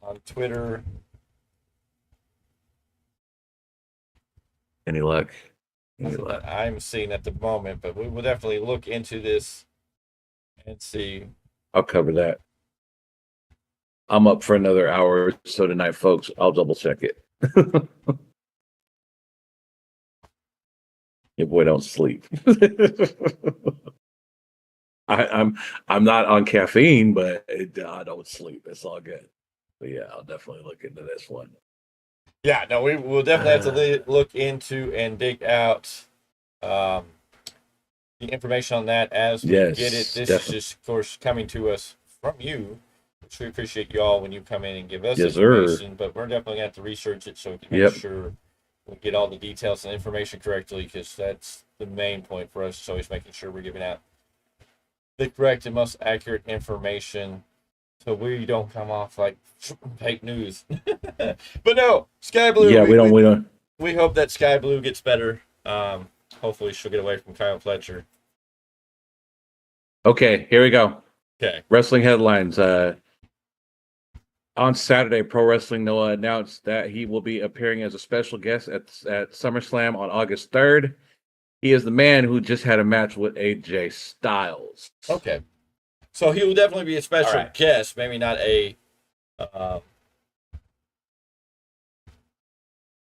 [SPEAKER 1] on Twitter.
[SPEAKER 2] Any luck?
[SPEAKER 1] Nothing that I'm seeing at the moment, but we will definitely look into this and see.
[SPEAKER 2] I'll cover that. I'm up for another hour or so tonight, folks. I'll double check it. Your boy don't sleep. I'm not on caffeine, but I don't sleep. It's all good. But yeah, I'll definitely look into this one.
[SPEAKER 1] Yeah, no, we will definitely have to look into and dig out the information on that as we get it. This is just, of course, coming to us from you, which we appreciate you all when you come in and give us information. Sir. But we're definitely going to have to research it so we can make sure we get all the details and information correctly, because that's the main point for us. Is always making sure we're giving out the correct and most accurate information, so we don't come off like fake news. But no, Sky Blue.
[SPEAKER 2] Yeah, we don't.
[SPEAKER 1] We hope that Sky Blue gets better. Hopefully she'll get away from Kyle Fletcher.
[SPEAKER 2] Okay, here we go.
[SPEAKER 1] Okay.
[SPEAKER 2] Wrestling headlines. On Saturday, Pro Wrestling Noah announced that he will be appearing as a special guest at SummerSlam on August 3rd. He is the man who just had a match with AJ Styles.
[SPEAKER 1] Okay. So he will definitely be a special guest, maybe not a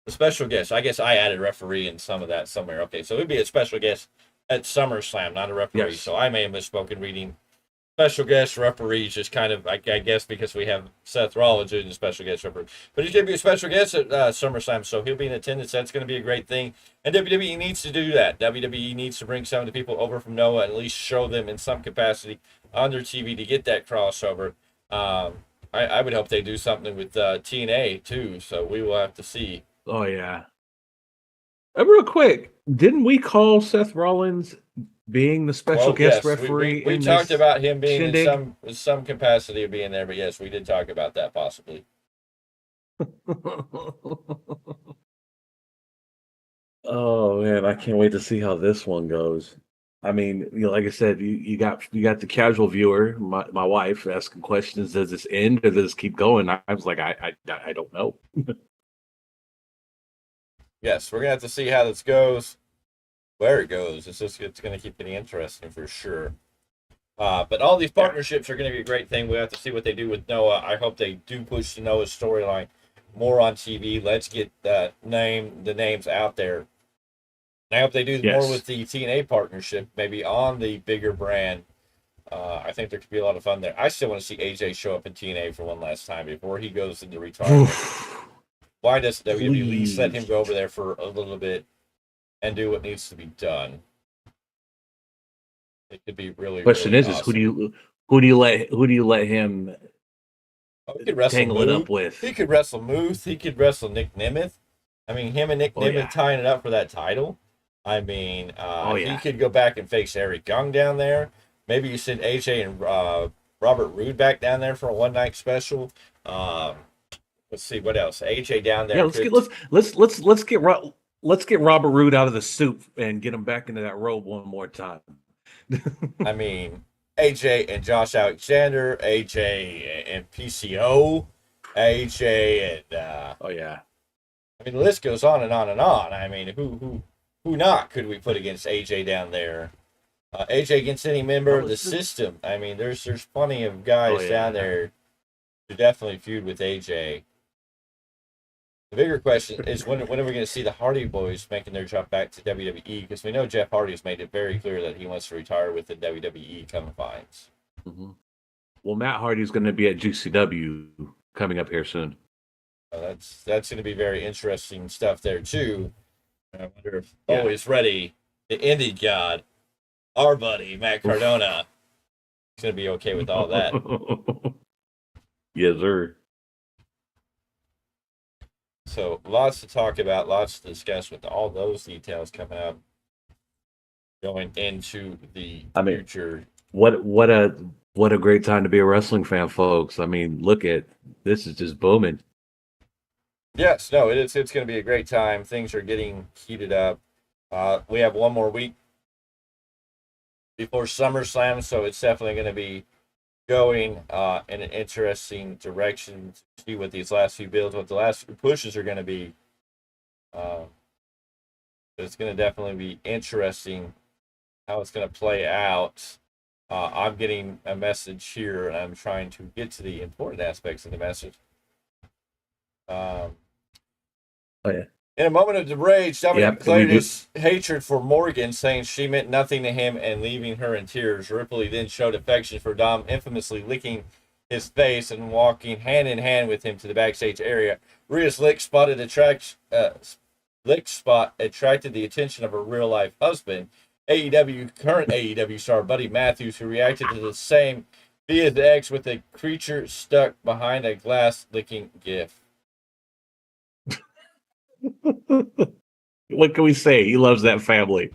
[SPEAKER 1] special guest. I guess I added referee in some of that somewhere. Okay, so he'd be a special guest at SummerSlam, not a referee. Yes. So I may have misspoken reading special guest referees, just kind of, I guess, because we have Seth Rollins doing the special guest referee. But he's going to be a special guest at SummerSlam, so he'll be in attendance. That's going to be a great thing. And WWE needs to do that. WWE needs to bring some of the people over from Noah and at least show them in some capacity on their TV to get that crossover. I would hope they do something with TNA, too, so we will have to see.
[SPEAKER 2] Oh, yeah. Real quick, didn't we call Seth Rollins being the special guest referee?
[SPEAKER 1] We talked about him being in some capacity of being there, but yes, we did talk about that possibly.
[SPEAKER 2] Oh man, I can't wait to see how this one goes. I mean, like I said, you got the casual viewer, my wife, asking questions. Does this end or does this keep going? I was like, I don't know.
[SPEAKER 1] Yes, we're gonna have to see how this goes. Where it goes, it's going to keep getting interesting for sure. But all these partnerships are going to be a great thing. We have to see what they do with Noah. I hope they do push the Noah storyline more on TV. Let's get the names out there. And I hope they do more with the TNA partnership, maybe on the bigger brand. I think there could be a lot of fun there. I still want to see AJ show up in TNA for one last time before he goes into retirement. Why does WWE at least let him go over there for a little bit and do what needs to be done? It could be really.
[SPEAKER 2] Question
[SPEAKER 1] really
[SPEAKER 2] is
[SPEAKER 1] awesome.
[SPEAKER 2] who do you let him
[SPEAKER 1] he could wrestle
[SPEAKER 2] tangle it up with?
[SPEAKER 1] He could wrestle Muth. He could wrestle Nick Nemeth. I mean, him and Nick Nemeth tying it up for that title. I mean, he could go back and face Eric Young down there. Maybe you send AJ and Robert Roode back down there for a one-night special. Let's see what else. AJ down there.
[SPEAKER 2] Yeah, let's get Robert Roode out of the soup and get him back into that robe one more time.
[SPEAKER 1] I mean, AJ and Josh Alexander, AJ and PCO, AJ and I mean, the list goes on and on and on. I mean, who not could we put against AJ down there? AJ against any member of the system. I mean, there's plenty of guys down there to definitely feud with AJ. The bigger question is when are we going to see the Hardy Boys making their jump back to WWE? Because we know Jeff Hardy has made it very clear that he wants to retire with the WWE confines.
[SPEAKER 2] Mm-hmm. Well, Matt Hardy's going to be at GCW coming up here soon.
[SPEAKER 1] That's going to be very interesting stuff there too. I wonder if always ready, the indie god, our buddy Matt Cardona, is going to be okay with all that.
[SPEAKER 2] Yes, sir.
[SPEAKER 1] So lots to talk about, lots to discuss with all those details coming up, going into the future.
[SPEAKER 2] What a great time to be a wrestling fan, folks. I mean, look at this is just booming.
[SPEAKER 1] Yes, no, it's going to be a great time. Things are getting heated up. We have one more week before SummerSlam, so it's definitely going to be going in an interesting direction to see what these last few builds, what the last few pushes are going to be. It's going to definitely be interesting how it's going to play out. I'm getting a message here, and I'm trying to get to the important aspects of the message.
[SPEAKER 2] Oh yeah.
[SPEAKER 1] In a moment of rage, Dominic
[SPEAKER 2] Yep,
[SPEAKER 1] declared his hatred for Morgan, saying she meant nothing to him and leaving her in tears. Ripley then showed affection for Dom, infamously licking his face and walking hand in hand with him to the backstage area. Rhea's lick spot attracted the attention of her real-life husband, current AEW star Buddy Matthews, who reacted to the same via the X with a creature stuck behind a glass licking gif.
[SPEAKER 2] What can we say? He loves that family.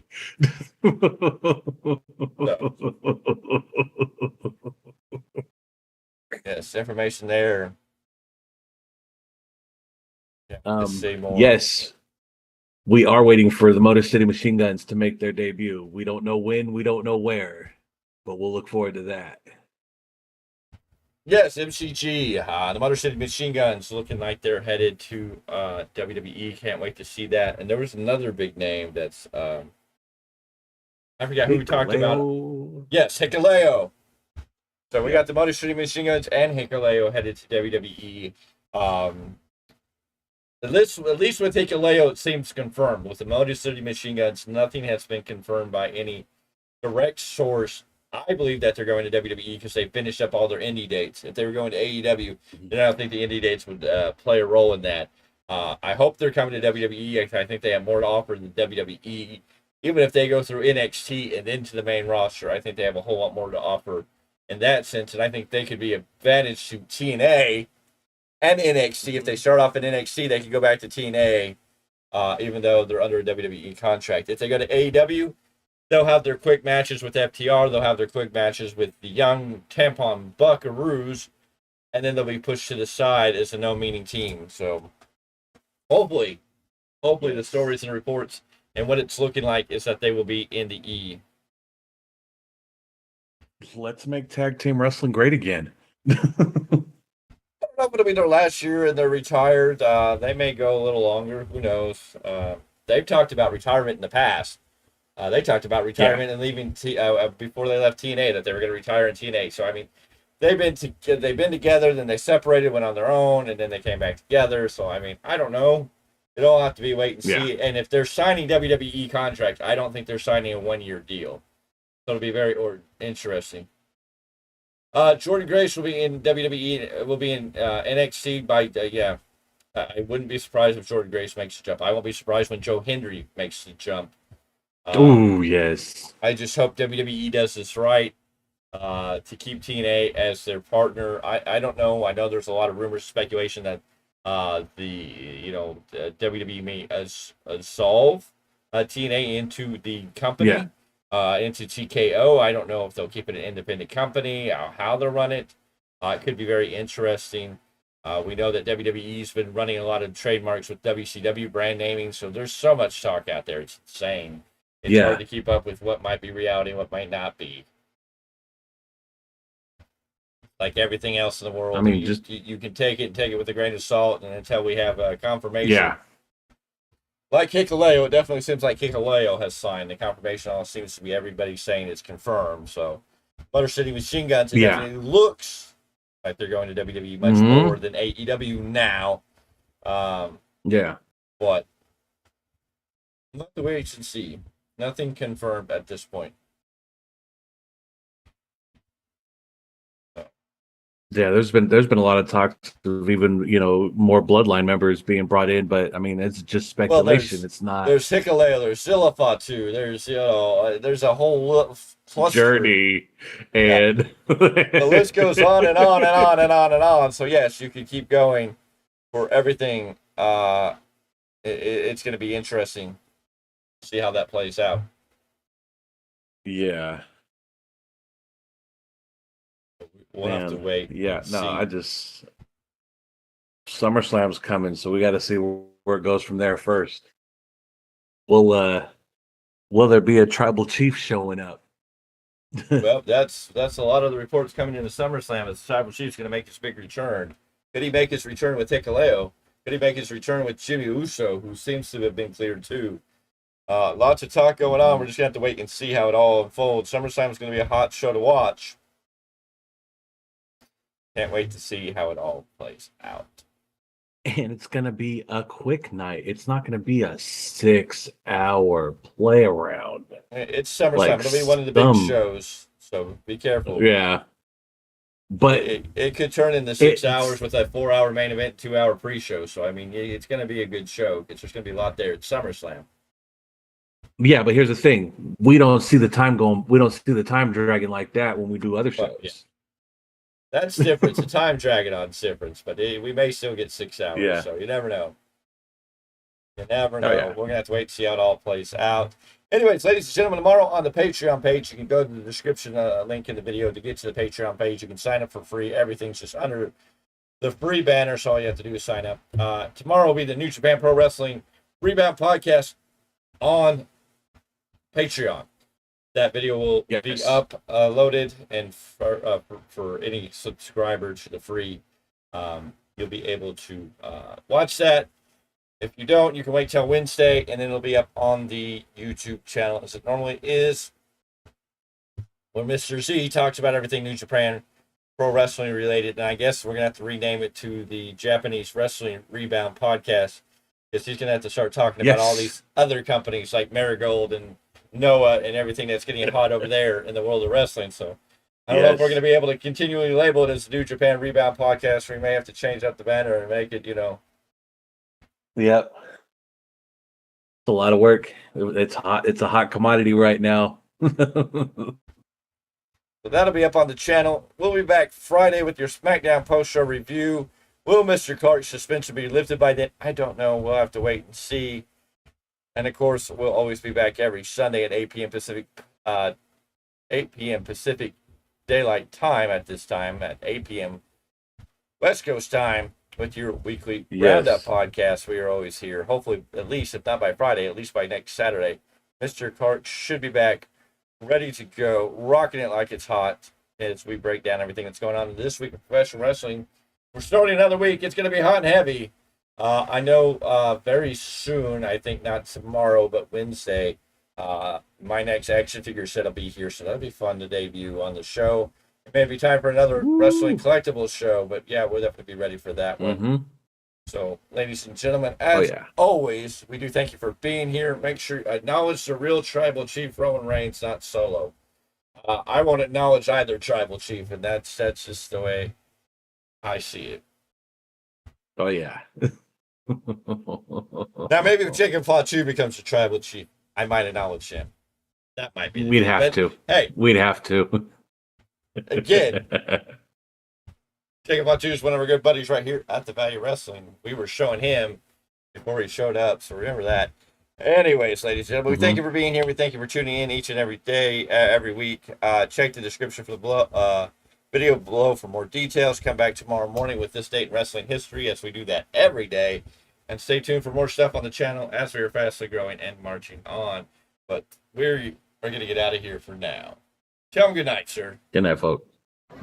[SPEAKER 1] Yes, information there. Yeah, say more.
[SPEAKER 2] Yes, we are waiting for the Motor City Machine Guns to make their debut. We don't know when, we don't know where, but we'll look forward to that.
[SPEAKER 1] Yes, MCG, the Motor City Machine Guns looking like they're headed to WWE. Can't wait to see that. And there was another big name that's I forgot who we talked about. Yes, Hikuleo. So we got the Motor City Machine Guns and Hikuleo headed to WWE. At least with Hikuleo, it seems confirmed. With the Motor City Machine Guns, nothing has been confirmed by any direct source. I believe that they're going to WWE because they finished up all their indie dates. If they were going to AEW, then I don't think the indie dates would play a role in that. I hope they're coming to WWE. I think they have more to offer than WWE. Even if they go through NXT and into the main roster, I think they have a whole lot more to offer in that sense. And I think they could be an advantage to TNA and NXT. If they start off in NXT, they can go back to TNA, even though they're under a WWE contract. If they go to AEW, they'll have their quick matches with FTR. They'll have their quick matches with the young tampon Buckaroos, and then they'll be pushed to the side as a no-meaning team. So hopefully the stories and reports and what it's looking like is that they will be in the E.
[SPEAKER 2] Let's make tag team wrestling great again.
[SPEAKER 1] I don't know if it'll be their last year and they're retired. They may go a little longer. Who knows? They've talked about retirement in the past. They talked about retirement and leaving before they left TNA, that they were going to retire in TNA. So I mean, they've been together, then they separated, went on their own, and then they came back together. So I mean, I don't know. It'll have to be wait and see. And if they're signing WWE contracts, I don't think they're signing a 1-year deal. So it'll be very interesting. Jordan Grace will be in WWE. Will be in NXT by I wouldn't be surprised if Jordan Grace makes the jump. I won't be surprised when Joe Hendry makes the jump.
[SPEAKER 2] Oh, yes.
[SPEAKER 1] I just hope WWE does this right to keep TNA as their partner. I don't know. I know there's a lot of rumors, speculation that WWE may solve TNA into the company, into TKO. I don't know if they'll keep it an independent company, how they'll run it. It could be very interesting. We know that WWE's been running a lot of trademarks with WCW brand naming, so there's so much talk out there. It's insane. It's hard to keep up with what might be reality and what might not be. Like everything else in the world, I mean, you can take it with a grain of salt, and until we have confirmation. Yeah. Like Hikuleo, it definitely seems like Hikuleo has signed. The confirmation all seems to be everybody saying it's confirmed. So, Motor City Machine Guns, it definitely looks like they're going to WWE much more than AEW now. But not the wait and see. Nothing confirmed at this point.
[SPEAKER 2] Yeah, there's been a lot of talk of even more Bloodline members being brought in, but I mean it's just speculation. It's not.
[SPEAKER 1] There's Hikuleo, there's Silafatu, there's a whole
[SPEAKER 2] journey, and
[SPEAKER 1] the list goes on and on and on and on and on. So yes, you could keep going for everything. It's going to be interesting. See how that plays out.
[SPEAKER 2] Yeah.
[SPEAKER 1] We'll have to wait.
[SPEAKER 2] Yeah, SummerSlam's coming, so we got to see where it goes from there first. Will there be a tribal chief showing up?
[SPEAKER 1] Well, that's a lot of the reports coming into SummerSlam. Is the tribal chief's going to make his big return? Could he make his return with Hikuleo? Could he make his return with Jimmy Uso, who seems to have been cleared too? Lots of talk going on. We're just going to have to wait and see how it all unfolds. SummerSlam is going to be a hot show to watch. Can't wait to see how it all plays out.
[SPEAKER 2] And it's going to be a quick night. It's not going to be a 6-hour play around.
[SPEAKER 1] It's SummerSlam.
[SPEAKER 2] Like
[SPEAKER 1] It'll be one of the big shows, so be careful.
[SPEAKER 2] Yeah. But
[SPEAKER 1] it could turn into 6 hours with a 4-hour main event, 2-hour pre-show. So, I mean, it's going to be a good show. It's just going to be a lot there. It's SummerSlam.
[SPEAKER 2] Yeah, but here's the thing. We don't see the time dragging like that when we do other shows.
[SPEAKER 1] Yeah. That's different. The time dragging on difference, but we may still get 6 hours.
[SPEAKER 2] Yeah.
[SPEAKER 1] So you never know. You never know.
[SPEAKER 2] Oh, yeah.
[SPEAKER 1] We're going to have to wait to see how it all plays out. Anyways, ladies and gentlemen, tomorrow on the Patreon page, you can go to the description link in the video to get to the Patreon page. You can sign up for free. Everything's just under the free banner, so all you have to do is sign up. Tomorrow will be the New Japan Pro Wrestling Rebound Podcast on Patreon. That video will be uploaded, and for any subscriber to the free, you'll be able to watch that. If you don't, you can wait till Wednesday, and then it'll be up on the YouTube channel as it normally is, where Mr. Z talks about everything New Japan Pro Wrestling related. And I guess we're going to have to rename it to the Japanese Wrestling Rebound Podcast, because he's going to have to start talking about all these other companies like Marigold and Noah and everything that's getting hot over there in the world of wrestling. So I don't know if we're going to be able to continually label it as the New Japan Rebound Podcast, or we may have to change up the banner and make it,
[SPEAKER 2] Yep. It's a lot of work. It's hot. It's a hot commodity right now.
[SPEAKER 1] So that'll be up on the channel. We'll be back Friday with your SmackDown post-show review. Will Mr. Clarke's suspension be lifted by then? I don't know. We'll have to wait and see. And of course, we'll always be back every Sunday at 8 p.m. Pacific Daylight Time at this time, at 8 p.m. West Coast time, with your weekly roundup podcast. We are always here. Hopefully, at least, if not by Friday, at least by next Saturday. Mr. Clarke should be back, ready to go, rocking it like it's hot as we break down everything that's going on this week of professional wrestling. We're starting another week. It's going to be hot and heavy. I know very soon, I think not tomorrow, but Wednesday, my next action figure set will be here, so that'll be fun to debut on the show. It may be time for another wrestling collectibles show, but yeah, we'll definitely be ready for that one.
[SPEAKER 2] Mm-hmm.
[SPEAKER 1] So, ladies and gentlemen, as always, we do thank you for being here. Make sure you acknowledge the real tribal chief, Roman Reigns, not Solo. I won't acknowledge either tribal chief, and that's just the way I see it.
[SPEAKER 2] Oh, yeah.
[SPEAKER 1] Now, maybe if Jacob Fatu becomes a tribal chief, I might acknowledge him. That might be.
[SPEAKER 2] We'd have to.
[SPEAKER 1] Hey,
[SPEAKER 2] we'd have to.
[SPEAKER 1] Again, Jacob Fatu is one of our good buddies right here at the Value Wrestling. We were showing him before he showed up, so remember that. Anyways, ladies and gentlemen, we thank you for being here. We thank you for tuning in each and every day, every week. Check the description for the video below for more details. Come back tomorrow morning with this date in wrestling history, as we do that every day. And stay tuned for more stuff on the channel as we are fastly growing and marching on. But we're going to get out of here for now. Tell them good night, sir.
[SPEAKER 2] Good night, folks.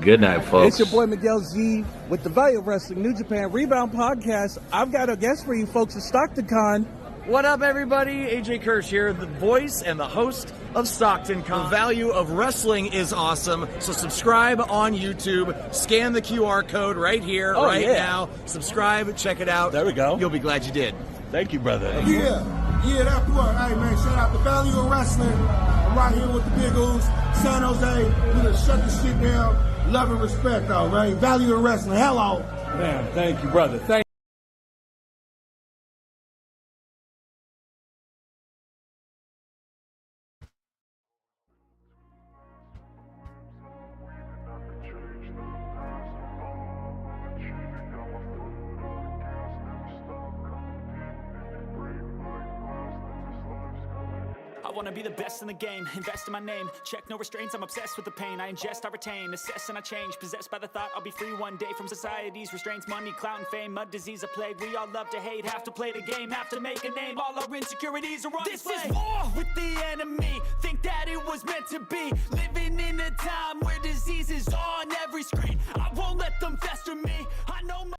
[SPEAKER 2] Good night, folks.
[SPEAKER 6] It's your boy Miguel Z with the Value Wrestling New Japan Rebound Podcast. I've got a guest for you folks at Stockton Con.
[SPEAKER 7] What up, everybody? AJ Kirsch here, the voice and the host of Stockton Con. The value of wrestling is awesome, so subscribe on YouTube. Scan the QR code right here, now. Subscribe, check it out.
[SPEAKER 6] There we go.
[SPEAKER 7] You'll be glad you did.
[SPEAKER 6] Thank you, brother.
[SPEAKER 5] Yeah, that's what. Hey, man, shout out the Value of Wrestling. I'm right here with the Big Oos, San Jose. We gonna shut this shit down. Love and respect, though, right? Value of Wrestling. Hello.
[SPEAKER 6] Man, thank you, brother. Thank
[SPEAKER 3] I wanna be the best in the game, invest in my name. Check no restraints, I'm obsessed with the pain. I ingest, I retain, assess and I change. Possessed by the thought I'll be free one day from society's restraints. Money, clout and fame, mud, disease, a plague. We all love to hate, have to play the game, have to make a name. All our insecurities are on display. This is war with the enemy, think that it was meant to be. Living in a time where disease is on every screen. I won't let them fester me, I know my